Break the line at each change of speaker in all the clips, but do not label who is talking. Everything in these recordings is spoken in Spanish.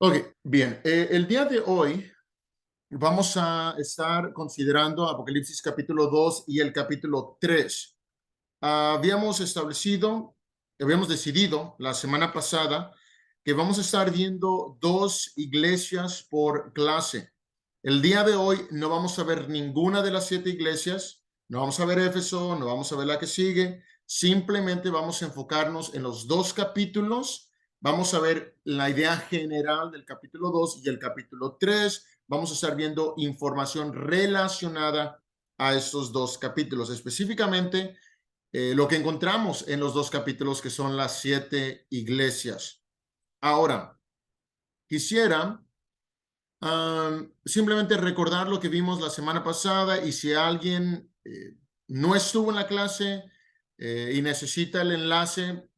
Ok, bien. El día de hoy vamos a estar considerando Apocalipsis capítulo 2 y el capítulo 3. Habíamos decidido la semana pasada que vamos a estar viendo dos iglesias por clase. El día de hoy no vamos a ver ninguna de las 7 iglesias, no vamos a ver Éfeso, no vamos a ver la que sigue, simplemente vamos a enfocarnos en los dos capítulos. Vamos a ver la idea general del capítulo 2 y el capítulo 3. Vamos a estar viendo información relacionada a estos dos capítulos, específicamente lo que encontramos en los dos capítulos, que son las 7 iglesias. Ahora, quisiera simplemente recordar lo que vimos la semana pasada, y si alguien no estuvo en la clase y necesita el enlace,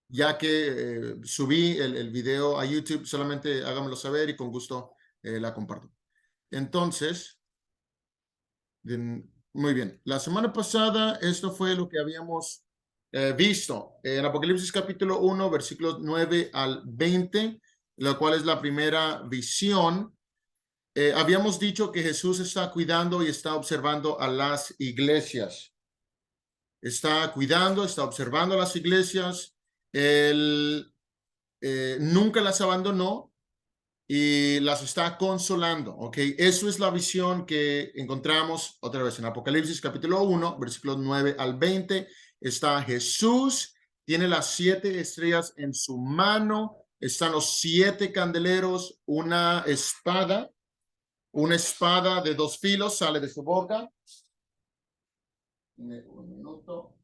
ya que subí el video a YouTube, solamente háganmelo saber y con gusto la comparto. Entonces, muy bien. La semana pasada, esto fue lo que habíamos visto en Apocalipsis capítulo 1, versículos 9 al 20, la cual es la primera visión. Habíamos dicho que Jesús está cuidando y está observando a las iglesias. Está cuidando, está observando a las iglesias. Él nunca las abandonó y las está consolando, ¿ok? Eso es la visión que encontramos otra vez en Apocalipsis capítulo 1, versículos 9 al 20. Está Jesús, tiene las 7 estrellas en su mano, están los 7 candeleros, una espada de 2 filos sale de su boca. Un minuto.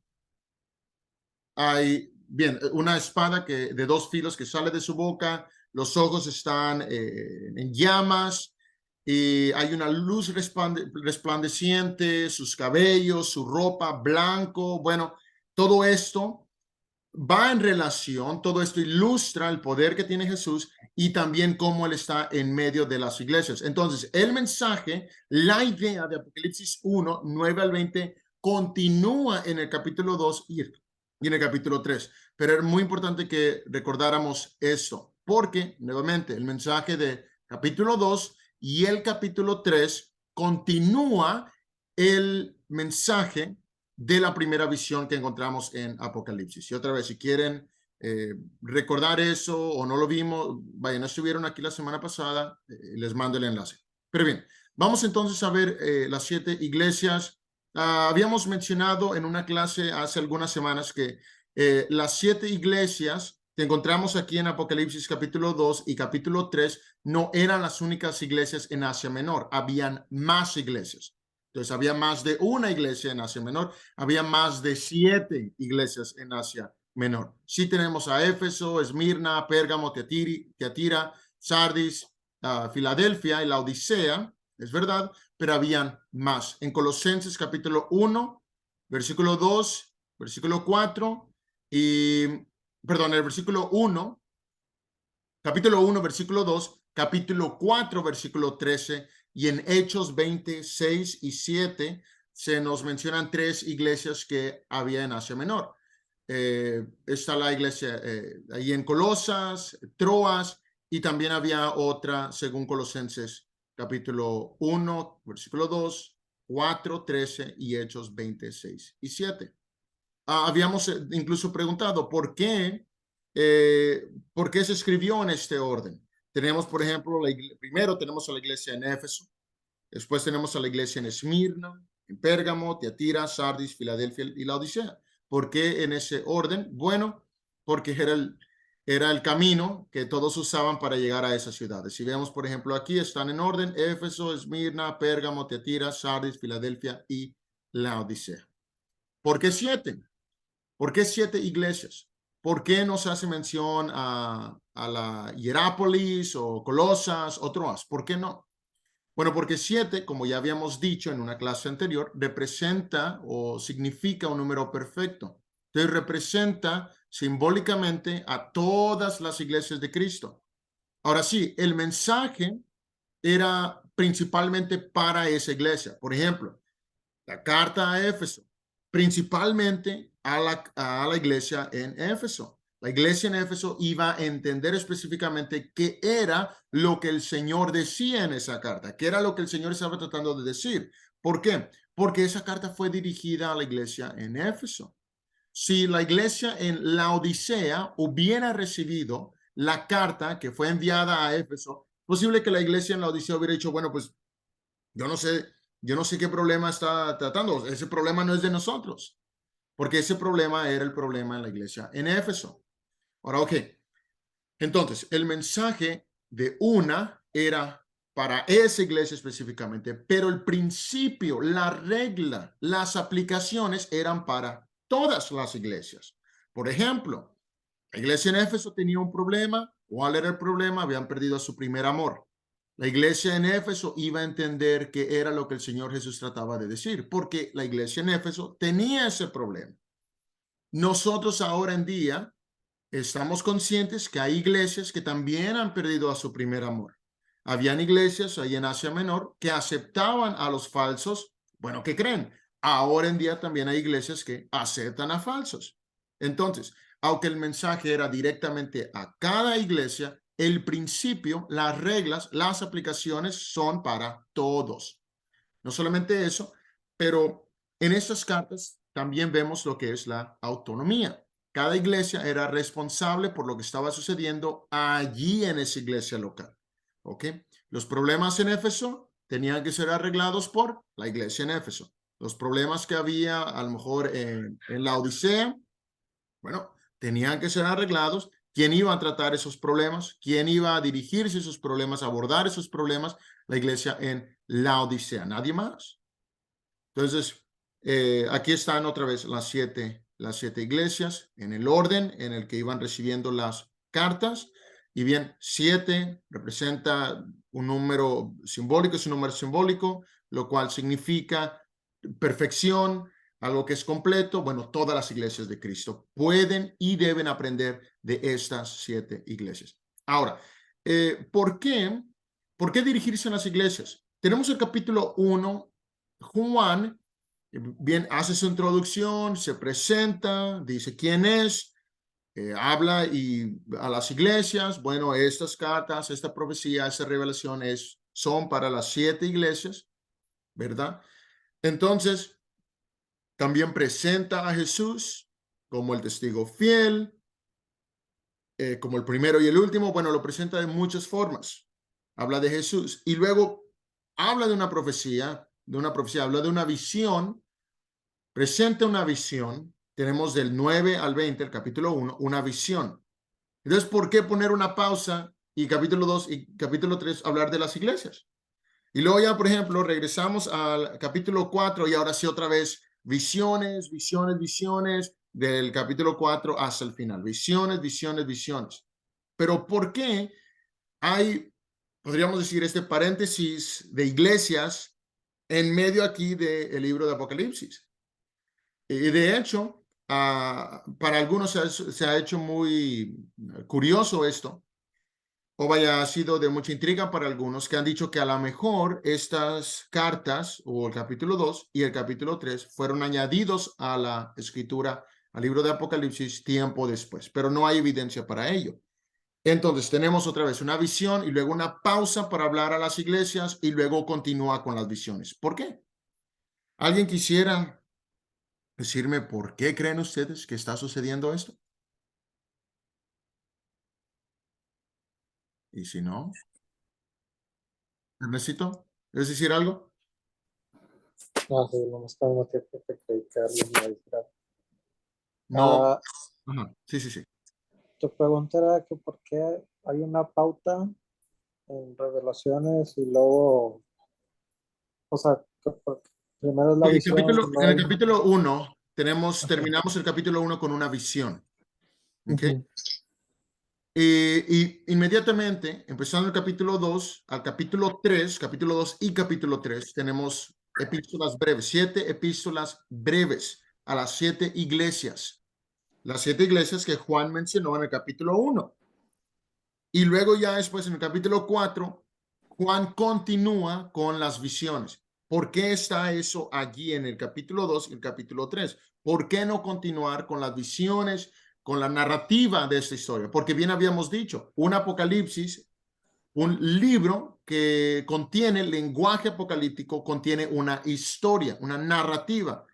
Hay, bien, una espada de 2 filos que sale de su boca, los ojos están en llamas, y hay una luz resplandeciente, sus cabellos, su ropa blanco. Bueno, todo esto va en relación, todo esto ilustra el poder que tiene Jesús y también cómo Él está en medio de las iglesias. Entonces, el mensaje, la idea de Apocalipsis 1, 9 al 20, continúa en el capítulo 2 y en el capítulo 3. Pero es muy importante que recordáramos esto, porque, nuevamente, el mensaje de capítulo 2 y el capítulo 3 continúa el mensaje de la primera visión que encontramos en Apocalipsis. Y otra vez, si quieren recordar eso o no lo vimos, vaya, no estuvieron aquí la semana pasada, les mando el enlace. Pero bien, vamos entonces a ver las 7 iglesias. Habíamos mencionado en una clase hace algunas semanas que las 7 iglesias que encontramos aquí en Apocalipsis capítulo 2 y capítulo 3 no eran las únicas iglesias en Asia Menor, habían más iglesias. Entonces, había más de una iglesia en Asia Menor, había más de 7 iglesias en Asia Menor. Sí tenemos a Éfeso, Esmirna, Pérgamo, Tiatira, Sardis, Filadelfia y la Odisea, es verdad, pero habían más. En Colosenses capítulo 1, versículo 2, versículo 4 y, perdón, el versículo 1, capítulo 1, versículo 2, capítulo 4, versículo 13, y en Hechos 26 y 7 se nos mencionan 3 iglesias que había en Asia Menor. Está la iglesia ahí en Colosas, Troas, y también había otra según Colosenses capítulo 1, versículo 2, 4, 13 y Hechos 26 y 7. Habíamos incluso preguntado por qué se escribió en este orden. Tenemos, por ejemplo, primero tenemos a la iglesia en Éfeso, después tenemos a la iglesia en Esmirna, en Pérgamo, Tiatira, Sardis, Filadelfia y la Odisea. ¿Por qué en ese orden? Bueno, porque era el camino que todos usaban para llegar a esas ciudades. Si vemos, por ejemplo, aquí están en orden: Éfeso, Esmirna, Pérgamo, Tiatira, Sardis, Filadelfia y la Odisea. ¿Por qué 7? ¿Por qué 7 iglesias? ¿Por qué no se hace mención a la Hierápolis o Colosas o Troas? ¿Por qué no? Bueno, porque 7, como ya habíamos dicho en una clase anterior, representa o significa un número perfecto. Entonces representa simbólicamente a todas las iglesias de Cristo. Ahora sí, el mensaje era principalmente para esa iglesia. Por ejemplo, la carta a Éfeso, principalmente a la iglesia en Éfeso. La iglesia en Éfeso iba a entender específicamente qué era lo que el Señor decía en esa carta, qué era lo que el Señor estaba tratando de decir. ¿Por qué? Porque esa carta fue dirigida a la iglesia en Éfeso. Si la iglesia en Laodicea hubiera recibido la carta que fue enviada a Éfeso, posible que la iglesia en Laodicea hubiera dicho, bueno, pues yo no sé qué problema está tratando, ese problema no es de nosotros, porque ese problema era el problema en la iglesia en Éfeso. Ahora, ok, entonces el mensaje de una era para esa iglesia específicamente, pero el principio, la regla, las aplicaciones eran para todas las iglesias. Por ejemplo, la iglesia en Éfeso tenía un problema. ¿Cuál era el problema? Habían perdido a su primer amor. La iglesia en Éfeso iba a entender qué era lo que el Señor Jesús trataba de decir, porque la iglesia en Éfeso tenía ese problema. Nosotros ahora en día estamos conscientes que hay iglesias que también han perdido a su primer amor. Habían iglesias ahí en Asia Menor que aceptaban a los falsos. Bueno, ¿qué creen? Ahora en día también hay iglesias que aceptan a falsos. Entonces, aunque el mensaje era directamente a cada iglesia, el principio, las reglas, las aplicaciones son para todos. No solamente eso, pero en estas cartas también vemos lo que es la autonomía. Cada iglesia era responsable por lo que estaba sucediendo allí en esa iglesia local. ¿Ok? Los problemas en Éfeso tenían que ser arreglados por la iglesia en Éfeso. Los problemas que había a lo mejor en la Odisea, bueno, tenían que ser arreglados. ¿Quién iba a tratar esos problemas? ¿Quién iba a dirigirse a esos problemas, abordar esos problemas? La iglesia en la Odisea, nadie más. Entonces, aquí están otra vez las siete iglesias en el orden en el que iban recibiendo las cartas. Y bien, 7 representa un número simbólico, es un número simbólico, lo cual significa perfección, algo que es completo. Bueno, todas las iglesias de Cristo pueden y deben aprender de estas 7 iglesias. Ahora, ¿por qué? ¿Por qué dirigirse a las iglesias? Tenemos el capítulo 1, Juan, bien, hace su introducción, se presenta, dice quién es, habla y a las iglesias. Bueno, estas cartas, esta profecía, esta revelación son para las 7 iglesias, ¿verdad? Entonces, también presenta a Jesús como el testigo fiel, como el primero y el último. Bueno, lo presenta de muchas formas. Habla de Jesús y luego habla de una profecía, habla de una visión, presenta una visión. Tenemos del 9 al 20, el capítulo 1, una visión. Entonces, ¿por qué poner una pausa y capítulo 2 y capítulo 3 hablar de las iglesias? Y luego ya, por ejemplo, regresamos al capítulo 4 y ahora sí otra vez visiones, visiones, visiones, del capítulo 4 hasta el final. Visiones, visiones, visiones. Pero ¿por qué hay, podríamos decir, este paréntesis de iglesias en medio aquí del libro de Apocalipsis? Y de hecho, para algunos se ha hecho muy curioso esto, o vaya, ha sido de mucha intriga para algunos que han dicho que a lo mejor estas cartas, o el capítulo 2 y el capítulo 3, fueron añadidos a la escritura, al libro de Apocalipsis, tiempo después, pero no hay evidencia para ello. Entonces tenemos otra vez una visión y luego una pausa para hablar a las iglesias y luego continúa con las visiones. ¿Por qué? ¿Alguien quisiera decirme por qué creen ustedes que está sucediendo esto? Y si no, necesito, ¿es decir algo?
No, sí, no está uno tiempo que predicarle y avisar.
No. Ajá. Sí, sí, sí.
Tu pregunta era que por qué hay una pauta en revelaciones y luego, o sea, primero es la visión y
En el
luego...
capítulo 1
Ajá.
terminamos el capítulo 1 con una visión. ¿Okay?
Uh-huh.
Y inmediatamente, empezando el capítulo 2 al capítulo 3, capítulo 2 y capítulo 3, tenemos epístolas breves, 7 epístolas breves a las 7 iglesias. Las 7 iglesias que Juan mencionó en el capítulo 1. Y luego ya después en el capítulo 4, Juan continúa con las visiones. ¿Por qué está eso allí en el capítulo 2 y el capítulo 3? ¿Por qué no continuar con las visiones, con la narrativa de esta historia, porque bien habíamos dicho, un Apocalipsis, un libro que contiene lenguaje apocalíptico, contiene una historia, una narrativa.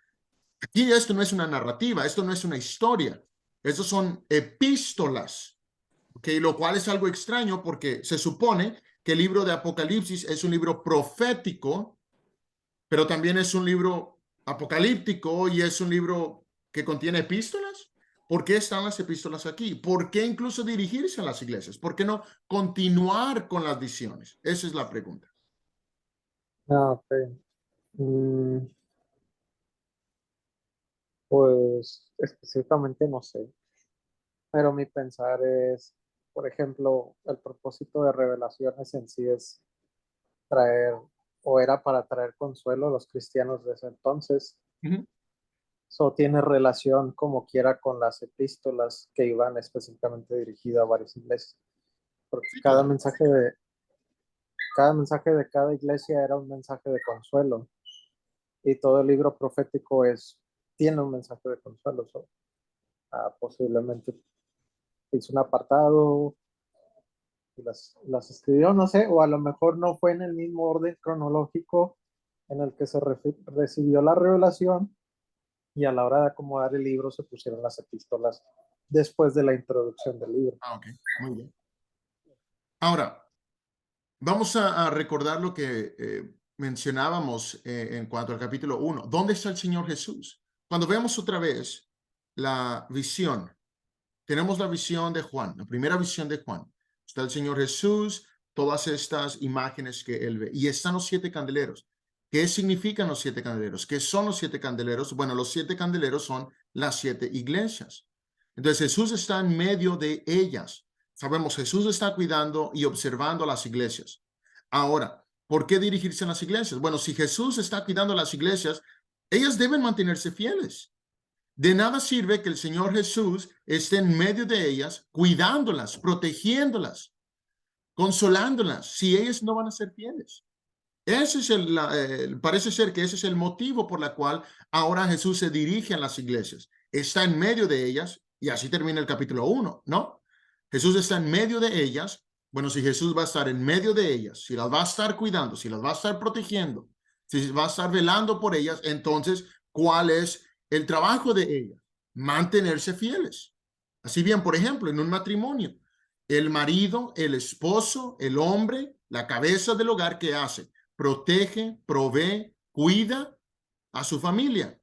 Aquí esto no es una narrativa, esto no es una historia, estos son epístolas, ¿okay? Lo cual es algo extraño porque se supone que el libro de Apocalipsis es un libro profético, pero también es un libro apocalíptico y es un libro que contiene epístolas. ¿Por qué están las epístolas aquí? ¿Por qué incluso dirigirse a las iglesias? ¿Por qué no continuar con las visiones? Esa es la pregunta.
Ah, ok. Mm, pues específicamente no sé, pero mi pensar es, por ejemplo, el propósito de revelaciones en sí es traer, o era para traer consuelo a los cristianos de ese entonces. Eso tiene relación como quiera con las epístolas que iban específicamente dirigidas a varias iglesias, porque
Sí, claro.
cada mensaje de cada iglesia era un mensaje de consuelo y todo el libro profético tiene un mensaje de consuelo. Posiblemente hizo un apartado y las escribió, no sé, o a lo mejor no fue en el mismo orden cronológico en el que se recibió la revelación, y a la hora de acomodar el libro se pusieron las epístolas después de la introducción del libro.
Ah, ok, muy bien. Ahora, vamos a recordar lo que mencionábamos en cuanto al capítulo 1. ¿Dónde está el Señor Jesús? Cuando vemos otra vez la visión, tenemos la visión de Juan, la primera visión de Juan. Está el Señor Jesús, todas estas imágenes que él ve. Y están los 7 candeleros. ¿Qué significan los 7 candeleros? ¿Qué son los 7 candeleros? Bueno, los 7 candeleros son las 7 iglesias. Entonces Jesús está en medio de ellas. Sabemos, Jesús está cuidando y observando las iglesias. Ahora, ¿por qué dirigirse a las iglesias? Bueno, si Jesús está cuidando las iglesias, ellas deben mantenerse fieles. De nada sirve que el Señor Jesús esté en medio de ellas, cuidándolas, protegiéndolas, consolándolas, si ellas no van a ser fieles. Ese es parece ser que ese es el motivo por el cual ahora Jesús se dirige a las iglesias. Está en medio de ellas, y así termina el capítulo 1, ¿no? Jesús está en medio de ellas. Bueno, si Jesús va a estar en medio de ellas, si las va a estar cuidando, si las va a estar protegiendo, si va a estar velando por ellas, entonces, ¿cuál es el trabajo de ellas? Mantenerse fieles. Así bien, por ejemplo, en un matrimonio, el marido, el esposo, el hombre, la cabeza del hogar, ¿qué hace? Protege, provee, cuida a su familia.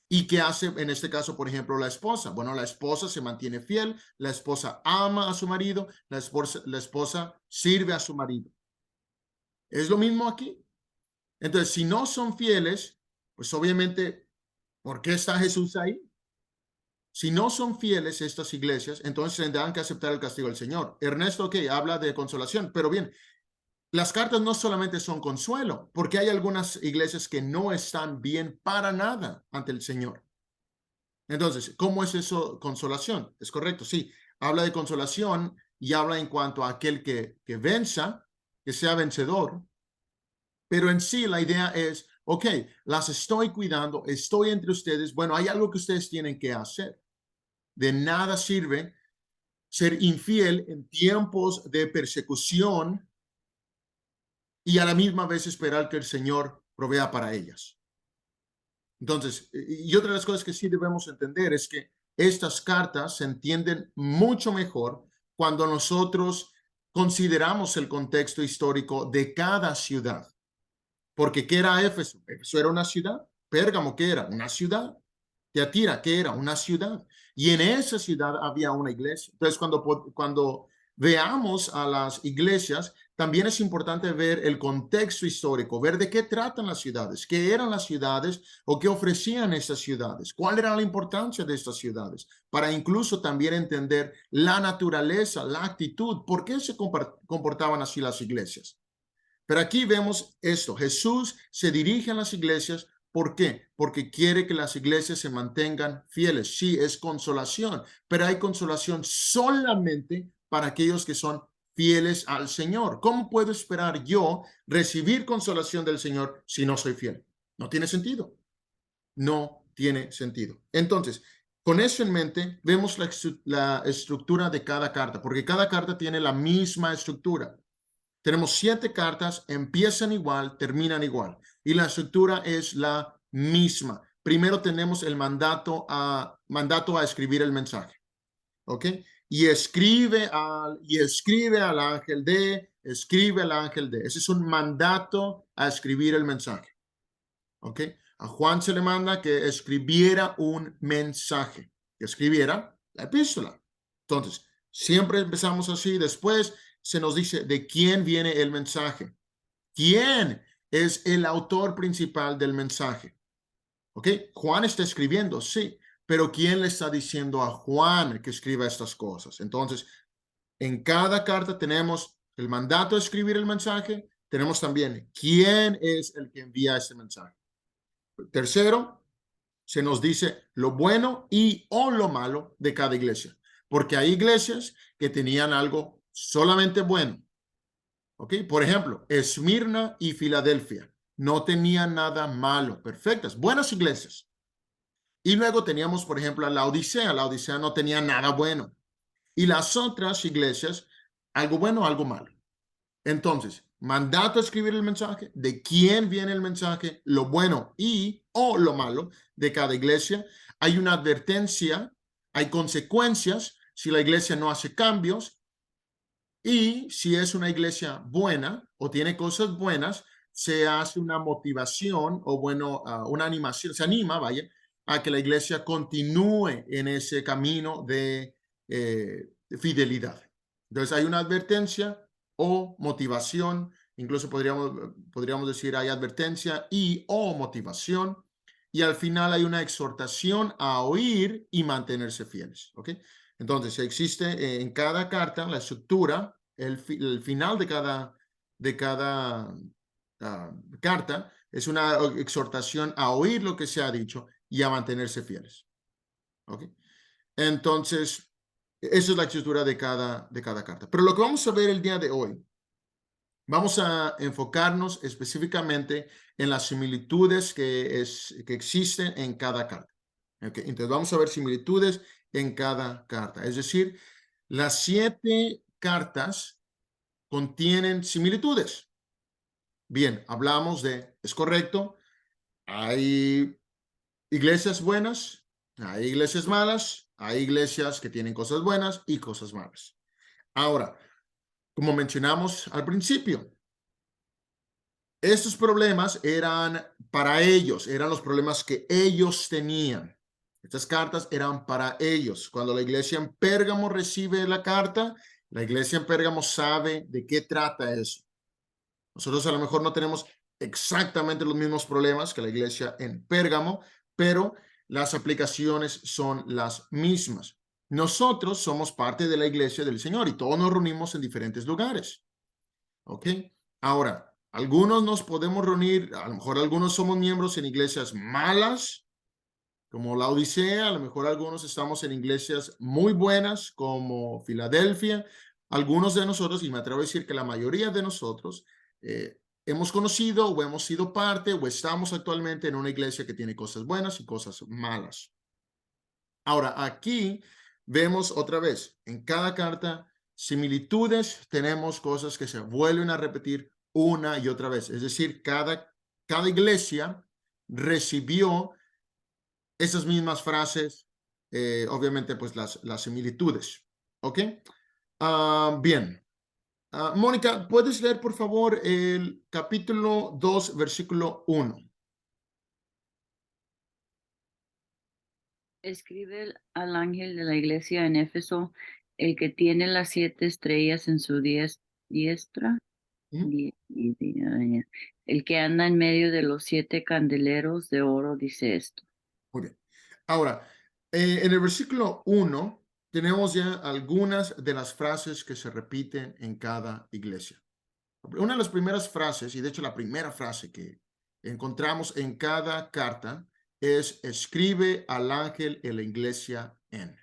¿Y qué hace en este caso, por ejemplo, la esposa? Bueno, la esposa se mantiene fiel, la esposa ama a su marido, la esposa sirve a su marido. Es lo mismo aquí. Entonces, si no son fieles, pues obviamente, ¿por qué está Jesús ahí? Si no son fieles estas iglesias, entonces tendrán que aceptar el castigo del Señor. Ernesto, ok, habla de consolación, pero bien, las cartas no solamente son consuelo, porque hay algunas iglesias que no están bien para nada ante el Señor. Entonces, ¿cómo es eso consolación? Es correcto, sí. Habla de consolación y habla en cuanto a aquel que venza, que sea vencedor. Pero en sí la idea es, ok, las estoy cuidando, estoy entre ustedes. Bueno, hay algo que ustedes tienen que hacer. De nada sirve ser infiel en tiempos de persecución y a la misma vez esperar que el Señor provea para ellas. Entonces, y otra de las cosas que sí debemos entender es que estas cartas se entienden mucho mejor cuando nosotros consideramos el contexto histórico de cada ciudad. Porque ¿qué era Éfeso? Éfeso era una ciudad. Pérgamo, ¿qué era? Una ciudad. Teatira, ¿qué era? Una ciudad. Y en esa ciudad había una iglesia. Entonces, cuando veamos a las iglesias, también es importante ver el contexto histórico, ver de qué tratan las ciudades, qué eran las ciudades o qué ofrecían estas ciudades, cuál era la importancia de estas ciudades, para incluso también entender la naturaleza, la actitud, por qué se comportaban así las iglesias. Pero aquí vemos esto, Jesús se dirige a las iglesias. ¿Por qué? Porque quiere que las iglesias se mantengan fieles. Sí, es consolación, pero hay consolación solamente para aquellos que son fieles al Señor. ¿Cómo puedo esperar yo recibir consolación del Señor si no soy fiel? No tiene sentido. No tiene sentido. Entonces, Con eso en mente, vemos la estructura de cada carta, porque cada carta tiene la misma estructura. Tenemos 7 cartas, empiezan igual, terminan igual, y la estructura es la misma. Primero tenemos el mandato a escribir el mensaje, ¿ok? Y escribe al ángel escribe al ángel de. Ese es un mandato a escribir el mensaje, ¿ok? A Juan se le manda que escribiera un mensaje, que escribiera la epístola. Entonces, siempre empezamos así. Después se nos dice de quién viene el mensaje. ¿Quién es el autor principal del mensaje? ¿Ok? Juan está escribiendo, sí, pero ¿quién le está diciendo a Juan que escriba estas cosas? Entonces, en cada carta tenemos el mandato de escribir el mensaje, tenemos también quién es el que envía ese mensaje. Tercero, se nos dice lo bueno y o lo malo de cada iglesia, porque hay iglesias que tenían algo solamente bueno. ¿Ok? Por ejemplo, Esmirna y Filadelfia no tenían nada malo, perfectas, buenas iglesias. Y luego teníamos, por ejemplo, a la Odisea. La Odisea no tenía nada bueno. Y las otras iglesias, algo bueno, algo malo. Entonces, mandato a escribir el mensaje, de quién viene el mensaje, lo bueno y o lo malo de cada iglesia. Hay una advertencia, hay consecuencias si la iglesia no hace cambios, y si es una iglesia buena o tiene cosas buenas, se hace una motivación o bueno, una animación, se anima, vaya, a que la iglesia continúe en ese camino de fidelidad. Entonces hay una advertencia o motivación, incluso podríamos decir hay advertencia y o motivación, y al final hay una exhortación a oír y mantenerse fieles, ¿ok? Entonces, existe en cada carta la estructura, el final de cada carta es una exhortación a oír lo que se ha dicho y a mantenerse fieles. ¿Ok? Entonces, esa es la estructura de cada carta. Pero lo que vamos a ver el día de hoy, vamos a enfocarnos específicamente en las similitudes que existen en cada carta. ¿Okay? Entonces, vamos a ver similitudes en cada carta. Es decir, las 7 cartas contienen similitudes. Bien, hablamos de, es correcto, hay iglesias buenas, hay iglesias malas, hay iglesias que tienen cosas buenas y cosas malas. Ahora, como mencionamos al principio, estos problemas eran para ellos, eran los problemas que ellos tenían. Estas cartas eran para ellos. Cuando la iglesia en Pérgamo recibe la carta, la iglesia en Pérgamo sabe de qué trata eso. Nosotros a lo mejor no tenemos exactamente los mismos problemas que la iglesia en Pérgamo, pero las aplicaciones son las mismas. Nosotros somos parte de la iglesia del Señor y todos nos reunimos en diferentes lugares. ¿Ok? Ahora, algunos nos podemos reunir, a lo mejor algunos somos miembros en iglesias malas, como la Odisea, a lo mejor algunos estamos en iglesias muy buenas, como Filadelfia. Algunos de nosotros, y me atrevo a decir que la mayoría de nosotros, hemos conocido o hemos sido parte o estamos actualmente en una iglesia que tiene cosas buenas y cosas malas. Ahora, aquí vemos otra vez, en cada carta, similitudes, tenemos cosas que se vuelven a repetir una y otra vez. Es decir, cada iglesia recibió esas mismas frases, obviamente, pues las similitudes. ¿Ok? Bien. Mónica, ¿puedes leer, por favor, el capítulo 2, versículo 1?
Escribe al ángel de la iglesia en Éfeso, el que tiene las 7 estrellas en su diestra, el que anda en medio de los 7 candeleros de oro, dice esto.
Muy bien. Ahora, en el versículo 1 tenemos ya algunas de las frases que se repiten en cada iglesia. Una de las primeras frases, y de hecho la primera frase que encontramos en cada carta, es escribe al ángel en la iglesia en.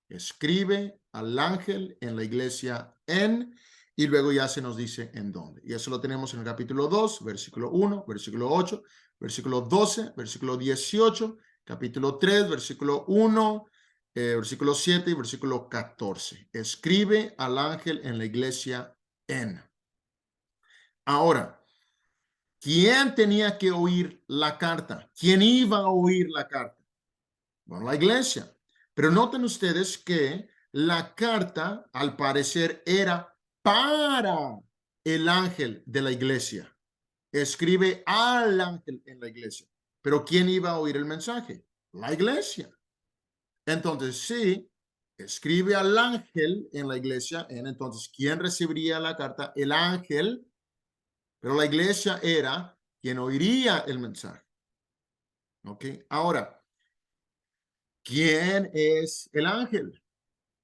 Escribe al ángel en la iglesia en, y luego ya se nos dice en dónde. Y eso lo tenemos en el capítulo 2, versículo 1, versículo 8, versículo 12, versículo 18, capítulo 3, versículo 1, versículo 7 y versículo 14. Escribe al ángel en la iglesia en. Ahora, ¿quién tenía que oír la carta? ¿Quién iba a oír la carta? Bueno, la iglesia. Pero noten ustedes que la carta, al parecer, era para el ángel de la iglesia. Escribe al ángel en la iglesia. Pero ¿quién iba a oír el mensaje? La iglesia. Entonces, sí, escribe al ángel en la iglesia. Entonces, ¿quién recibiría la carta? El ángel. Pero la iglesia era quien oiría el mensaje. ¿Ok? Ahora, ¿quién es el ángel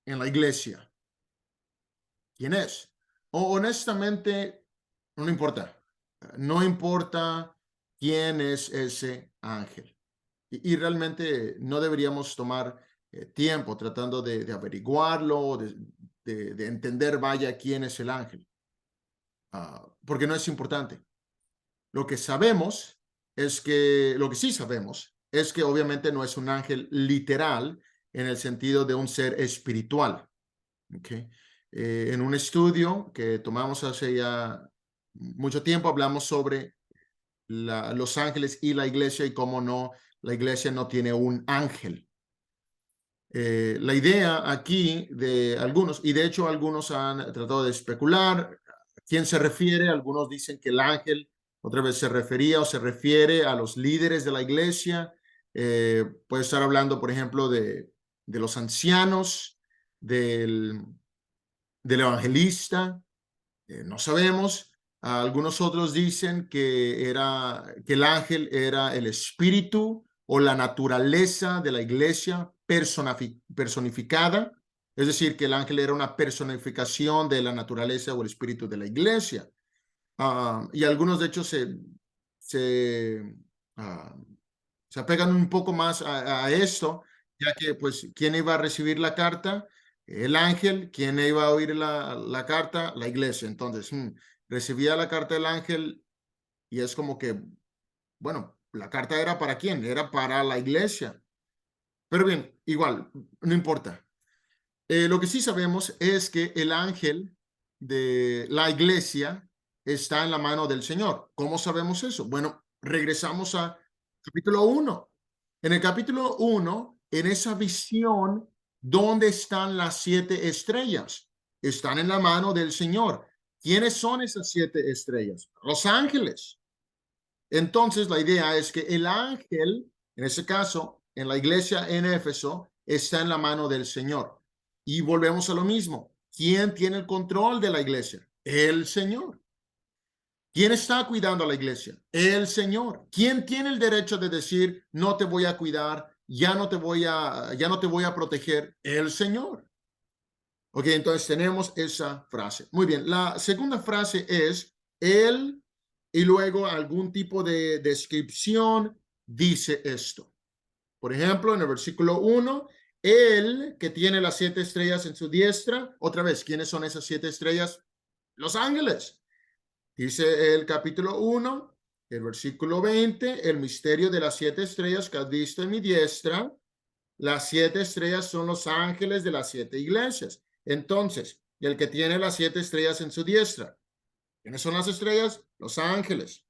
en la iglesia? ¿Quién es? Honestamente, no importa. No importa quién es ese ángel. Y realmente no deberíamos tomar tiempo tratando de averiguarlo, de entender, vaya, quién es el ángel. Porque no es importante. Lo que sabemos es que, lo que sí sabemos es que obviamente no es un ángel literal en el sentido de un ser espiritual. ¿Okay? En un estudio que tomamos hace ya mucho tiempo hablamos sobre los ángeles y la iglesia y cómo no, la iglesia no tiene un ángel. La idea aquí de algunos, y de hecho algunos han tratado de especular a quién se refiere, algunos dicen que el ángel otra vez se refería o se refiere a los líderes de la iglesia, puede estar hablando, por ejemplo, de los ancianos, del evangelista, no sabemos. Algunos otros dicen que el ángel era el espíritu o la naturaleza de la iglesia personificada, es decir, que el ángel era una personificación de la naturaleza o el espíritu de la iglesia. Y algunos, de hecho, ah, se apegan un poco más a esto, ya que, pues, ¿quién iba a recibir la carta? El ángel. ¿Quién iba a oír la carta? La iglesia. Entonces, recibía la carta del ángel y es como que, bueno, la carta era para quién? Era para la iglesia. Pero bien, igual, no importa. Lo que sí sabemos es que el ángel de la iglesia está en la mano del Señor. ¿Cómo sabemos eso? Bueno, regresamos a capítulo 1. En el capítulo 1, en esa visión, ¿dónde están las 7 estrellas? Están en la mano del Señor. ¿Quiénes son esas 7 estrellas? Los ángeles. Entonces, la idea es que el ángel, en ese caso, en la iglesia en Éfeso, está en la mano del Señor. Y volvemos a lo mismo. ¿Quién tiene el control de la iglesia? El Señor. ¿Quién está cuidando a la iglesia? El Señor. ¿Quién tiene el derecho de decir, no te voy a cuidar, ya no te voy a proteger? El Señor. Ok, entonces tenemos esa frase. Muy bien, la segunda frase es él y luego algún tipo de descripción dice esto. Por ejemplo, en el versículo 1, él que tiene las 7 estrellas en su diestra, otra vez, ¿quiénes son esas 7 estrellas? Los ángeles. Dice el capítulo 1, el versículo 20, el misterio de las 7 estrellas que has visto en mi diestra. Las 7 estrellas son los ángeles de las 7 iglesias. Entonces, el que tiene las 7 estrellas en su diestra. ¿Quiénes son las estrellas? Los ángeles.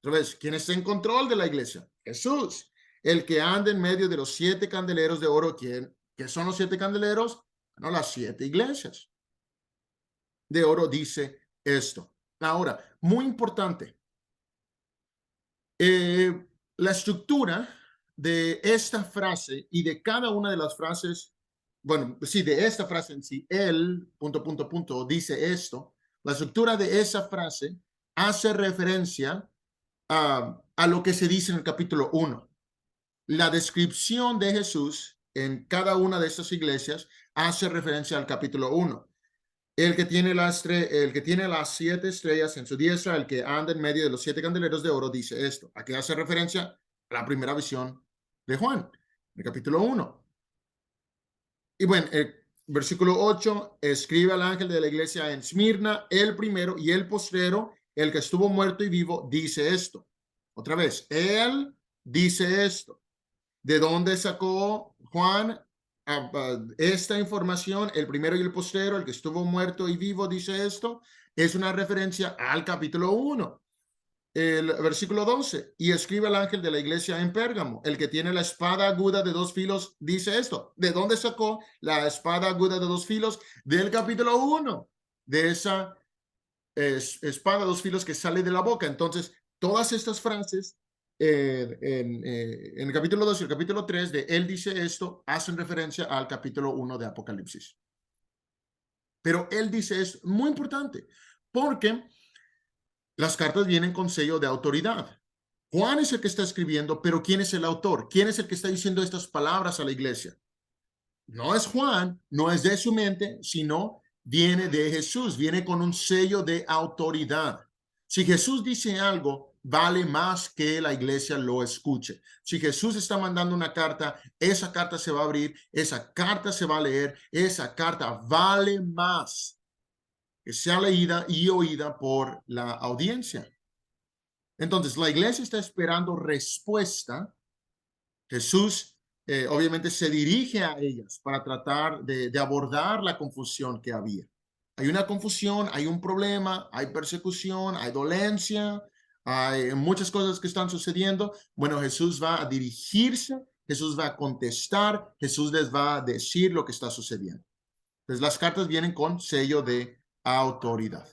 Otra vez, ¿quién está en control de la iglesia? Jesús. El que anda en medio de los 7 candeleros de oro. ¿Quién? ¿Qué son los 7 candeleros? Bueno, las 7 iglesias de oro dice esto. Ahora, muy importante. La estructura de esta frase y de cada una de las frases, bueno, sí, de esta frase en sí, él, punto, punto, punto, dice esto. La estructura de esa frase hace referencia a lo que se dice en el capítulo 1. La descripción de Jesús en cada una de estas iglesias hace referencia al capítulo 1. El que tiene las 7 estrellas en su diestra, el que anda en medio de los 7 candeleros de oro, dice esto. Aquí hace referencia a la primera visión de Juan, en el capítulo 1. Y bueno, el versículo 8, escribe al ángel de la iglesia en Esmirna, el primero y el postrero, el que estuvo muerto y vivo, dice esto. Otra vez, él dice esto. ¿De dónde sacó Juan esta información, el primero y el postrero, el que estuvo muerto y vivo, dice esto, es una referencia al capítulo 1. El versículo 12, y escribe al ángel de la iglesia en Pérgamo, el que tiene la espada aguda de 2 filos, dice esto. ¿De dónde sacó la espada aguda de 2 filos? Del capítulo 1, de esa espada de 2 filos que sale de la boca. Entonces, todas estas frases en el capítulo 2 y el capítulo 3 de él dice esto, hacen referencia al capítulo 1 de Apocalipsis. Pero él dice es muy importante, porque las cartas vienen con sello de autoridad. Juan es el que está escribiendo, pero ¿quién es el autor? ¿Quién es el que está diciendo estas palabras a la iglesia? No es Juan, no es de su mente, sino viene de Jesús, viene con un sello de autoridad. Si Jesús dice algo, vale más que la iglesia lo escuche. Si Jesús está mandando una carta, esa carta se va a abrir, esa carta se va a leer, esa carta vale más que sea leída y oída por la audiencia. Entonces, la iglesia está esperando respuesta. Jesús obviamente se dirige a ellas para tratar de abordar la confusión que había. Hay una confusión, hay un problema, hay persecución, hay dolencia, hay muchas cosas que están sucediendo. Bueno, Jesús va a dirigirse, Jesús va a contestar, Jesús les va a decir lo que está sucediendo. Entonces, las cartas vienen con sello de autoridad.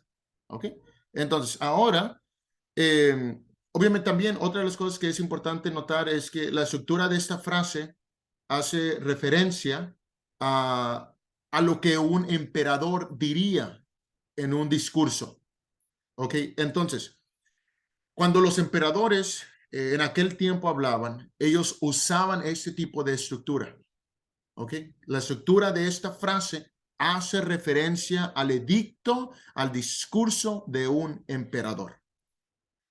¿Ok? Entonces, ahora, obviamente también otra de las cosas que es importante notar es que la estructura de esta frase hace referencia a lo que un emperador diría en un discurso. ¿Ok? Entonces, cuando los emperadores en aquel tiempo hablaban, ellos usaban este tipo de estructura. ¿Ok? La estructura de esta frase hace referencia al edicto, al discurso de un emperador.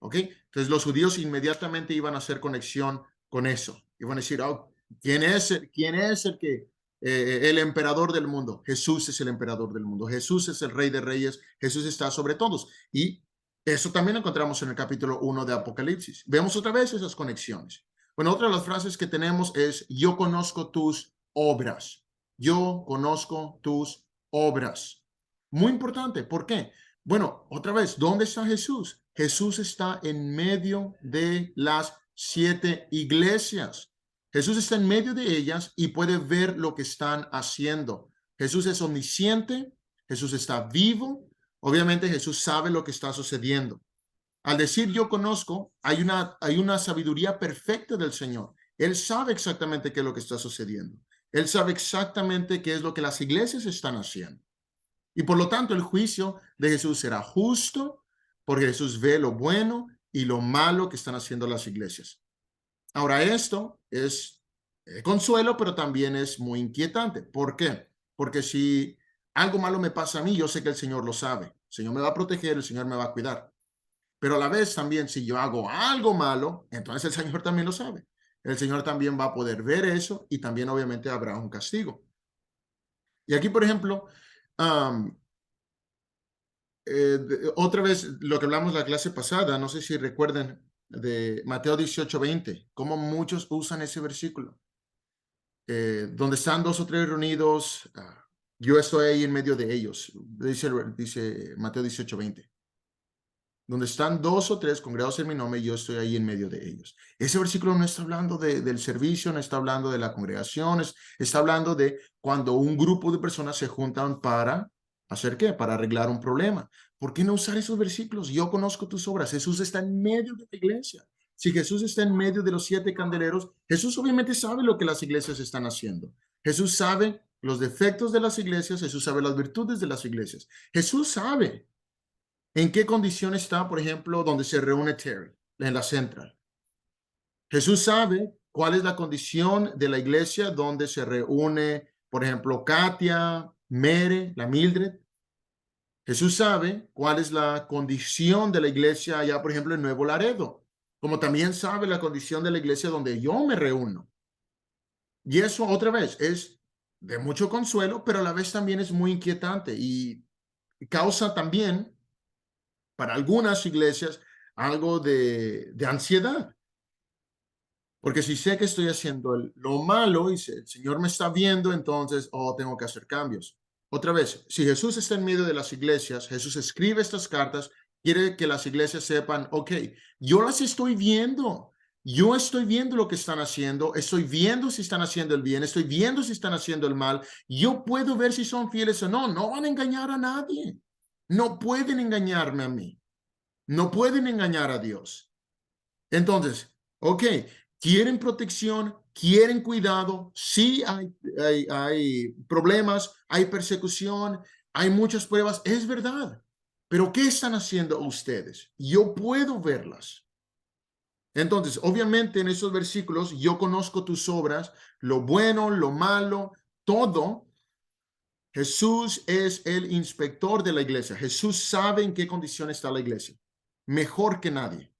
¿Ok? Entonces los judíos inmediatamente iban a hacer conexión con eso. Iban a decir, oh, ¿quién es el que, el emperador del mundo? Jesús es el emperador del mundo. Jesús es el rey de reyes. Jesús está sobre todos. Y eso también lo encontramos en el capítulo 1 de Apocalipsis. Vemos otra vez esas conexiones. Bueno, otra de las frases que tenemos es, yo conozco tus obras. Yo conozco tus obras. Muy importante. ¿Por qué? Bueno, otra vez, ¿dónde está Jesús? Jesús está en medio de las 7 iglesias. Jesús está en medio de ellas y puede ver lo que están haciendo. Jesús es omnisciente, Jesús está vivo. Obviamente Jesús sabe lo que está sucediendo. Al decir yo conozco, hay una sabiduría perfecta del Señor. Él sabe exactamente qué es lo que está sucediendo. Él sabe exactamente qué es lo que las iglesias están haciendo. Y por lo tanto, el juicio de Jesús será justo, porque Jesús ve lo bueno y lo malo que están haciendo las iglesias. Ahora, esto es consuelo, pero también es muy inquietante. ¿Por qué? Porque si algo malo me pasa a mí, yo sé que el Señor lo sabe. El Señor me va a proteger, el Señor me va a cuidar. Pero a la vez también, si yo hago algo malo, entonces el Señor también lo sabe. El Señor también va a poder ver eso y también obviamente habrá un castigo. Y aquí, por ejemplo, otra vez lo que hablamos la clase pasada, no sé si recuerdan de Mateo 18:20, cómo muchos usan ese versículo, donde están 2 o 3 reunidos, yo estoy ahí en medio de ellos, dice Mateo 18:20. Donde están 2 o 3 congregados en mi nombre, yo estoy ahí en medio de ellos. Ese versículo no está hablando del servicio, no está hablando de la congregación, está hablando de cuando un grupo de personas se juntan para ¿hacer qué? Para arreglar un problema. ¿Por qué no usar esos versículos? Yo conozco tus obras. Jesús está en medio de la iglesia. Si Jesús está en medio de los 7 candeleros, Jesús obviamente sabe lo que las iglesias están haciendo. Jesús sabe los defectos de las iglesias, Jesús sabe las virtudes de las iglesias. Jesús sabe en qué condición está, por ejemplo, donde se reúne Terry, en la central. Jesús sabe cuál es la condición de la iglesia donde se reúne, por ejemplo, Katia, Mere, la Mildred. Jesús sabe cuál es la condición de la iglesia allá, por ejemplo, en Nuevo Laredo, como también sabe la condición de la iglesia donde yo me reúno. Y eso, otra vez, es de mucho consuelo, pero a la vez también es muy inquietante y causa también para algunas iglesias algo de ansiedad. Porque si sé que estoy haciendo lo malo y el Señor me está viendo, entonces, tengo que hacer cambios. Otra vez, si Jesús está en medio de las iglesias, Jesús escribe estas cartas, quiere que las iglesias sepan, ok, yo las estoy viendo. Yo estoy viendo lo que están haciendo, estoy viendo si están haciendo el bien, estoy viendo si están haciendo el mal. Yo puedo ver si son fieles o no. No van a engañar a nadie. No pueden engañarme a mí. No pueden engañar a Dios. Entonces, ok, quieren protección, quieren cuidado, sí hay problemas, hay persecución, hay muchas pruebas, es verdad. Pero ¿qué están haciendo ustedes? Yo puedo verlas. Entonces, obviamente en esos versículos yo conozco tus obras, lo bueno, lo malo, todo. Jesús es el inspector de la iglesia. Jesús sabe en qué condición está la iglesia, mejor que nadie.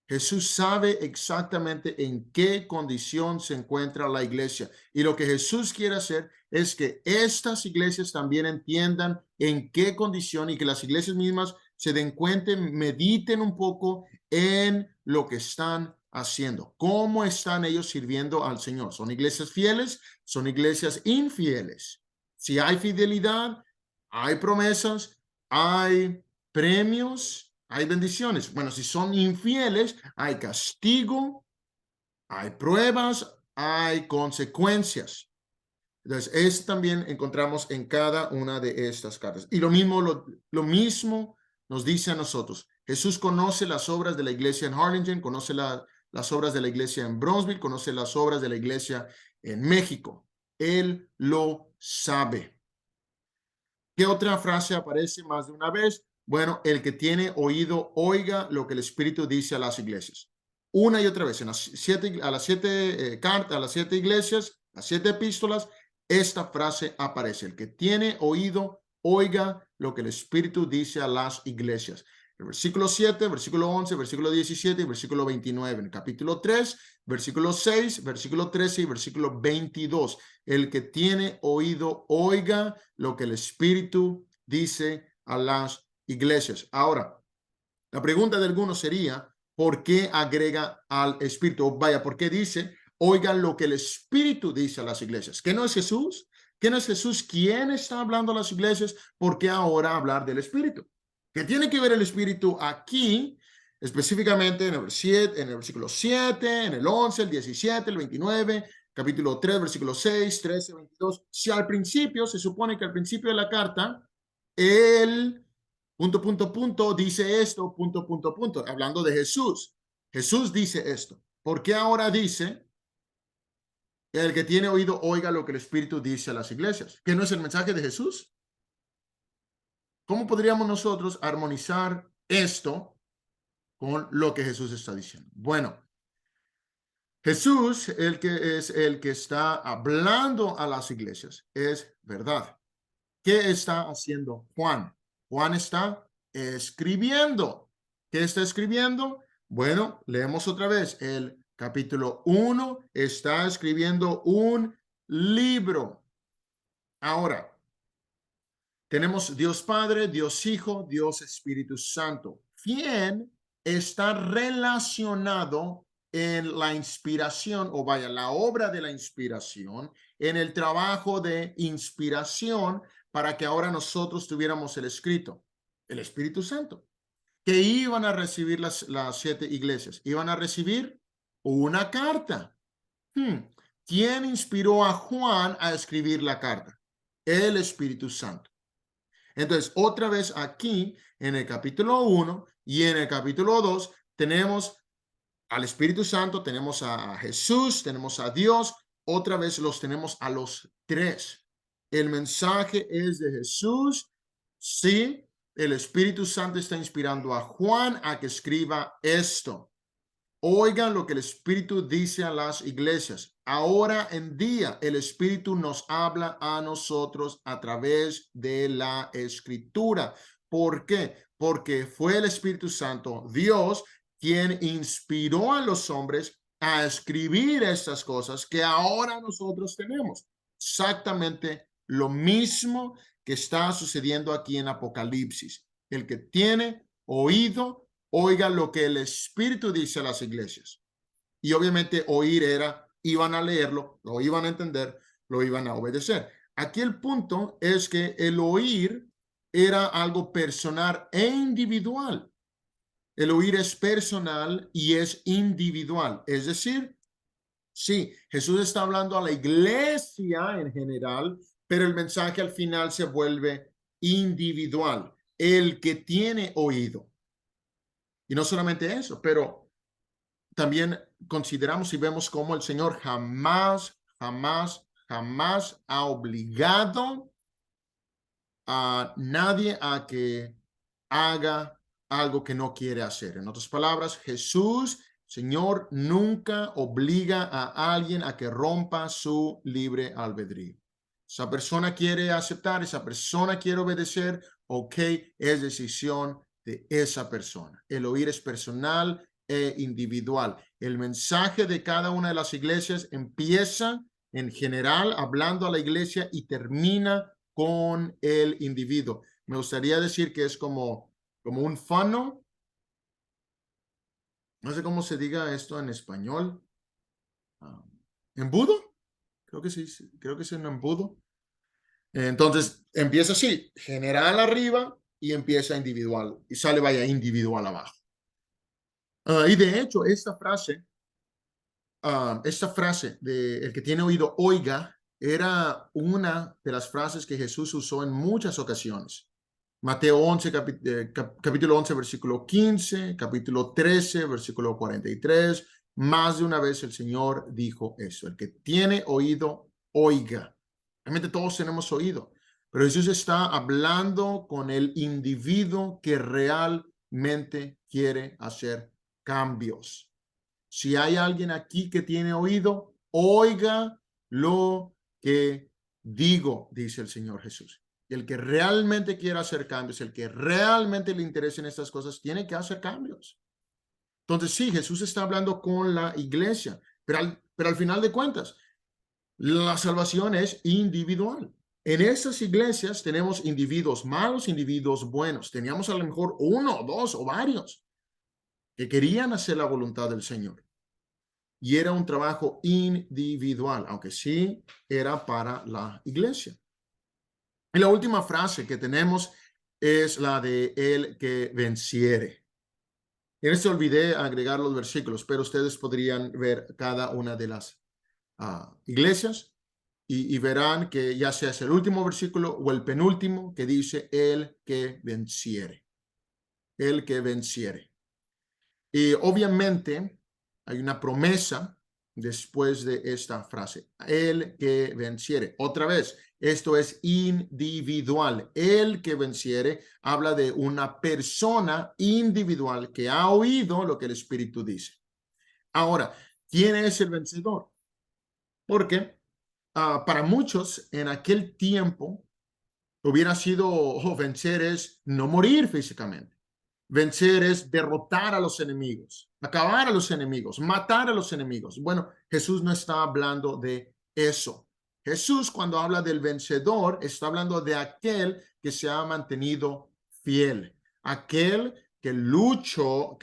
Jesús sabe exactamente en qué condición se encuentra la iglesia. Y lo que Jesús quiere hacer es que estas iglesias también entiendan en qué condición y que las iglesias mismas se den cuenta, mediten un poco en lo que están haciendo. ¿Cómo están ellos sirviendo al Señor? ¿Son iglesias fieles? ¿Son iglesias infieles? Si hay fidelidad, hay promesas, hay premios, hay bendiciones. Bueno, si son infieles, hay castigo, hay pruebas, hay consecuencias. Entonces, eso también encontramos en cada una de estas cartas. Y lo mismo nos dice a nosotros. Jesús conoce las obras de la iglesia en Harlingen, conoce las obras de la iglesia en Bronzeville, conoce las obras de la iglesia en México. Él lo sabe. ¿Qué otra frase aparece más de una vez? Bueno, el que tiene oído, oiga lo que el Espíritu dice a las iglesias. Una y otra vez, a las siete cartas, a las 7 iglesias, las 7 epístolas, esta frase aparece. El que tiene oído, oiga lo que el Espíritu dice a las iglesias. El versículo 7, versículo 11, versículo 17 y versículo 29. En el capítulo 3, versículo 6, versículo 13 y versículo 22. El que tiene oído, oiga lo que el Espíritu dice a las iglesias. Ahora, la pregunta de algunos sería, ¿por qué agrega al Espíritu? O vaya, ¿por qué dice, oigan lo que el Espíritu dice a las iglesias? ¿Qué no es Jesús? ¿Qué no es Jesús? ¿Quién está hablando a las iglesias? ¿Por qué ahora hablar del Espíritu? ¿Qué tiene que ver el Espíritu aquí? Específicamente en el versículo 7, en el 11, el 17, el 29, capítulo 3, versículo 6, 13, 22. Si al principio, se supone que al principio de la carta, el dice esto, hablando de Jesús. Jesús dice esto. ¿Por qué ahora dice, el que tiene oído, oiga lo que el Espíritu dice a las iglesias? ¿Qué no es el mensaje de Jesús? ¿Cómo podríamos nosotros armonizar esto con lo que Jesús está diciendo? Bueno, Jesús, el que es el que está hablando a las iglesias, es verdad. ¿Qué está haciendo Juan? Juan está escribiendo. ¿Qué está escribiendo? Bueno, leemos otra vez. El capítulo 1 está escribiendo un libro. Ahora, tenemos Dios Padre, Dios Hijo, Dios Espíritu Santo. ¿Quién está relacionado en la inspiración, o vaya, la obra de la inspiración, en el trabajo de inspiración para que ahora nosotros tuviéramos el escrito? El Espíritu Santo. ¿Qué iban a recibir las 7 iglesias? Iban a recibir una carta. ¿Quién inspiró a Juan a escribir la carta? El Espíritu Santo. Entonces, otra vez aquí en el capítulo 1 y en el capítulo 2 tenemos al Espíritu Santo, tenemos a Jesús, tenemos a Dios, otra vez los tenemos a los 3. El mensaje es de Jesús, sí, el Espíritu Santo está inspirando a Juan a que escriba esto. Oigan lo que el Espíritu dice a las iglesias. Ahora en día, el Espíritu nos habla a nosotros a través de la Escritura. ¿Por qué? Porque fue el Espíritu Santo, Dios, quien inspiró a los hombres a escribir estas cosas que ahora nosotros tenemos. Exactamente lo mismo que está sucediendo aquí en Apocalipsis. El que tiene oído, oiga lo que el Espíritu dice a las iglesias. Y obviamente oír era, iban a leerlo, lo iban a entender, lo iban a obedecer. Aquí el punto es que el oír era algo personal e individual. El oír es personal y es individual. Es decir, sí, Jesús está hablando a la iglesia en general, pero el mensaje al final se vuelve individual. El que tiene oído. Y no solamente eso, pero también consideramos y vemos cómo el Señor jamás ha obligado a nadie a que haga algo que no quiere hacer. En otras palabras, Jesús, Señor, nunca obliga a alguien a que rompa su libre albedrío. Esa persona quiere aceptar, esa persona quiere obedecer, ok, es decisión de esa persona. El oír es personal e individual. El mensaje de cada una de las iglesias empieza en general hablando a la iglesia y termina con el individuo. Me gustaría decir que es como un funnel. No sé cómo se diga esto en español. ¿Embudo? Creo que sí, creo que es un embudo. Entonces, empieza así, general arriba y empieza individual. Y sale, vaya, individual abajo. Y de hecho, esta frase de el que tiene oído, oiga, era una de las frases que Jesús usó en muchas ocasiones. Mateo 11, capítulo 11, versículo 15, capítulo 13, versículo 43. Más de una vez el Señor dijo eso. El que tiene oído, oiga. Realmente todos tenemos oído, pero Jesús está hablando con el individuo que realmente quiere hacer cambios. Si hay alguien aquí que tiene oído, oiga lo que digo, dice el Señor Jesús. El que realmente quiera hacer cambios, el que realmente le interesen estas cosas, tiene que hacer cambios. Entonces, sí, Jesús está hablando con la iglesia, pero al final de cuentas, la salvación es individual. En esas iglesias tenemos individuos malos, individuos buenos. Teníamos a lo mejor uno, dos o varios que querían hacer la voluntad del Señor. Y era un trabajo individual, aunque sí era para la iglesia. Y la última frase que tenemos es la de el que venciere. En esto olvidé agregar los versículos, pero ustedes podrían ver cada una de las iglesias y verán que ya sea es el último versículo o el penúltimo que dice el que venciere. El que venciere. Y obviamente hay una promesa después de esta frase. El que venciere. Otra vez, esto es individual. El que venciere habla de una persona individual que ha oído lo que el Espíritu dice. Ahora, ¿quién es el vencedor? Porque para muchos en aquel tiempo hubiera sido vencer es no morir físicamente. Vencer es derrotar a los enemigos, acabar a los enemigos, matar a los enemigos. Bueno, Jesús no está hablando de eso. Jesús, cuando habla del vencedor, está hablando de aquel que se ha mantenido fiel, aquel que luchó,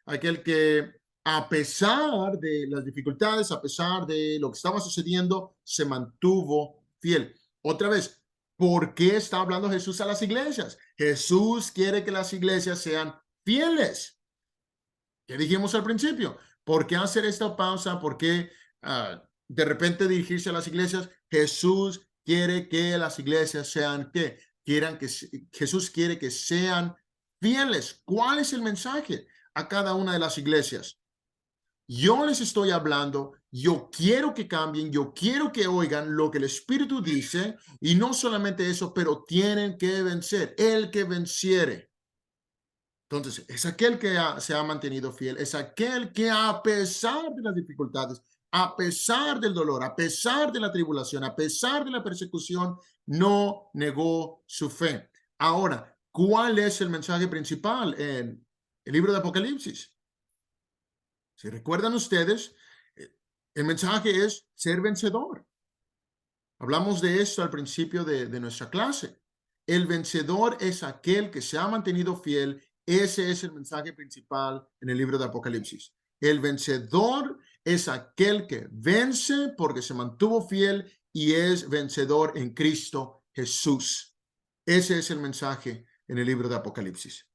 aquel que a pesar de las dificultades, a pesar de lo que estaba sucediendo, se mantuvo fiel. Otra vez, ¿por qué está hablando Jesús a las iglesias? Jesús quiere que las iglesias sean fieles. ¿Qué dijimos al principio? ¿Por qué hacer esta pausa? ¿Por qué de repente dirigirse a las iglesias? Jesús quiere que las iglesias sean ¿qué? Jesús quiere que sean fieles. ¿Cuál es el mensaje a cada una de las iglesias? Yo les estoy hablando, yo quiero que cambien, yo quiero que oigan lo que el Espíritu dice, y no solamente eso, pero tienen que vencer, el que venciere. Entonces, es aquel que se ha mantenido fiel, es aquel que a pesar de las dificultades, a pesar del dolor, a pesar de la tribulación, a pesar de la persecución, no negó su fe. Ahora, ¿cuál es el mensaje principal en el libro de Apocalipsis? Si recuerdan ustedes, el mensaje es ser vencedor. Hablamos de esto al principio de nuestra clase. El vencedor es aquel que se ha mantenido fiel. Ese es el mensaje principal en el libro de Apocalipsis. El vencedor es aquel que vence porque se mantuvo fiel y es vencedor en Cristo Jesús. Ese es el mensaje en el libro de Apocalipsis.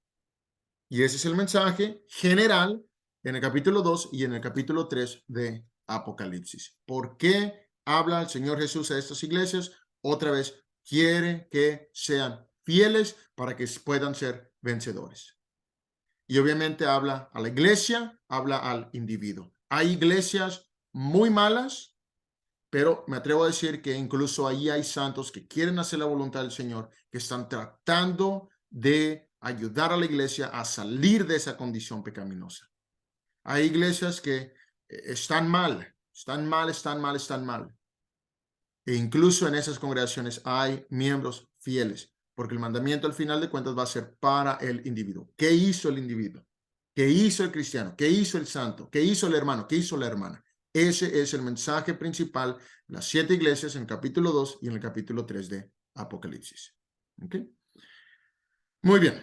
Y ese es el mensaje general en el capítulo 2 y en el capítulo 3 de Apocalipsis. ¿Por qué habla el Señor Jesús a estas iglesias? Otra vez, quiere que sean fieles para que puedan ser vencedores. Y obviamente habla a la iglesia, habla al individuo. Hay iglesias muy malas, pero me atrevo a decir que incluso ahí hay santos que quieren hacer la voluntad del Señor, que están tratando de ayudar a la iglesia a salir de esa condición pecaminosa. Hay iglesias que están mal. E incluso en esas congregaciones hay miembros fieles, porque el mandamiento al final de cuentas va a ser para el individuo. ¿Qué hizo el individuo? ¿Qué hizo el cristiano? ¿Qué hizo el santo? ¿Qué hizo el hermano? ¿Qué hizo la hermana? Ese es el mensaje principal de las 7 iglesias en el capítulo 2 y en el capítulo 3 de Apocalipsis. ¿Okay? Muy bien.